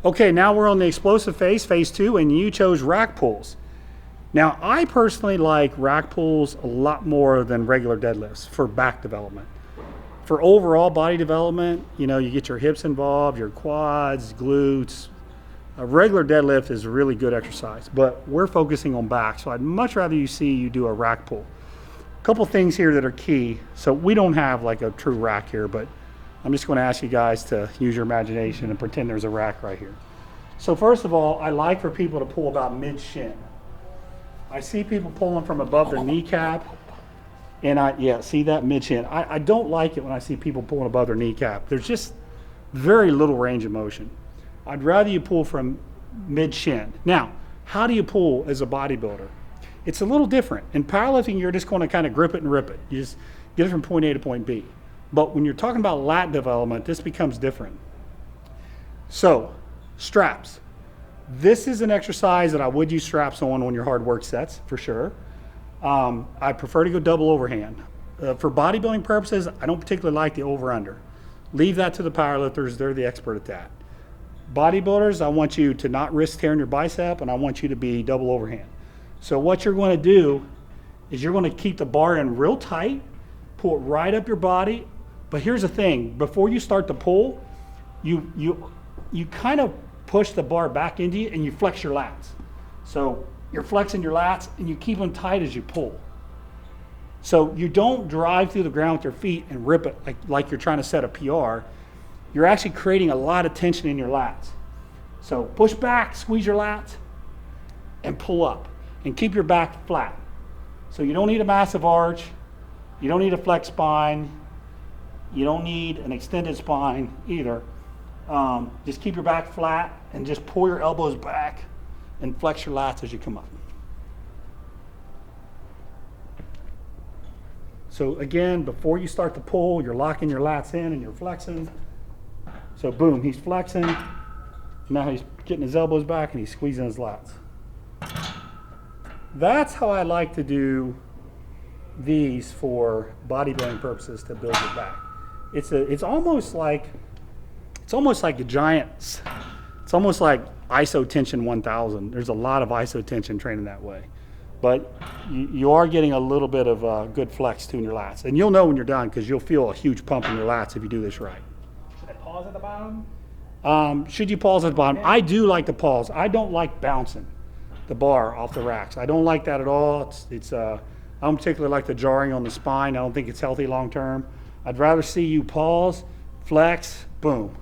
Okay, now we're on the explosive phase, phase 2, and you chose rack pulls. Now, I personally like rack pulls a lot more than regular deadlifts for back development. For overall body development, you know, you get your hips involved, your quads, glutes. A regular deadlift is a really good exercise, but we're focusing on back, so I'd much rather you see you do a rack pull. A couple things here that are key. So we don't have like a true rack here, but I'm just going to ask you guys to use your imagination and pretend there's a rack right here. So first of all, I like for people to pull about mid-shin. I see people pulling from above their kneecap, and see that mid-shin. I don't like it when I see people pulling above their kneecap. There's just very little range of motion. I'd rather you pull from mid-shin. Now, how do you pull as a bodybuilder? It's a little different. In powerlifting, you're just going to kind of grip it and rip it. You just get it from point A to point B. But when you're talking about lat development, this becomes different. So, straps. This is an exercise that I would use straps on your hard work sets, for sure. I prefer to go double overhand. For bodybuilding purposes, I don't particularly like the over-under. Leave that to the powerlifters. They're the expert at that. Bodybuilders, I want you to not risk tearing your bicep, and I want you to be double overhand. So what you're going to do is you're going to keep the bar in real tight, pull it right up your body. But here's the thing, before you start to pull, you kind of push the bar back into you and you flex your lats. So you're flexing your lats and you keep them tight as you pull. So you don't drive through the ground with your feet and rip it like you're trying to set a PR. You're actually creating a lot of tension in your lats. So push back, squeeze your lats, and pull up. And keep your back flat. So you don't need a massive arch. You don't need a flex spine. You don't need an extended spine either. Just keep your back flat and just pull your elbows back and flex your lats as you come up. So again, before you start to pull, you're locking your lats in and you're flexing. So boom, he's flexing. Now he's getting his elbows back and he's squeezing his lats. That's how I like to do these for bodybuilding purposes to build your back. It's almost like the giants. It's almost like iso tension 1000. There's a lot of iso tension training that way, but you are getting a little bit of good flex to in your lats, and you'll know when you're done because you'll feel a huge pump in your lats if you do this right. Should I pause at the bottom? Should you pause at the bottom? I do like to pause. I don't like bouncing the bar off the racks. I don't like that at all. I don't particularly like the jarring on the spine. I don't think it's healthy long term. I'd rather see you pause, flex, boom.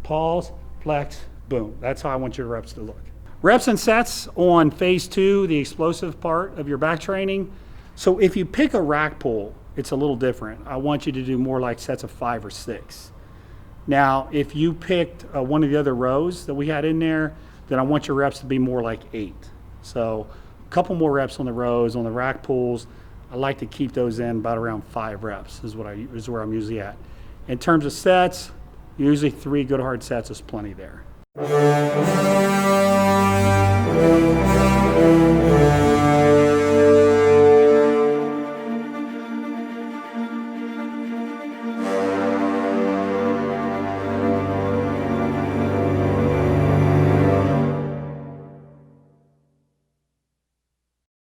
Pause, flex, boom. That's how I want your reps to look. Reps and sets on phase 2, the explosive part of your back training. So if you pick a rack pull, it's a little different. I want you to do more like sets of 5 or 6. Now, if you picked one of the other rows that we had in there, then I want your reps to be more like 8. So a couple more reps on the rows. On the rack pulls, I like to keep those in about around 5 reps is where I'm usually at. In terms of sets, usually 3 good hard sets is plenty there.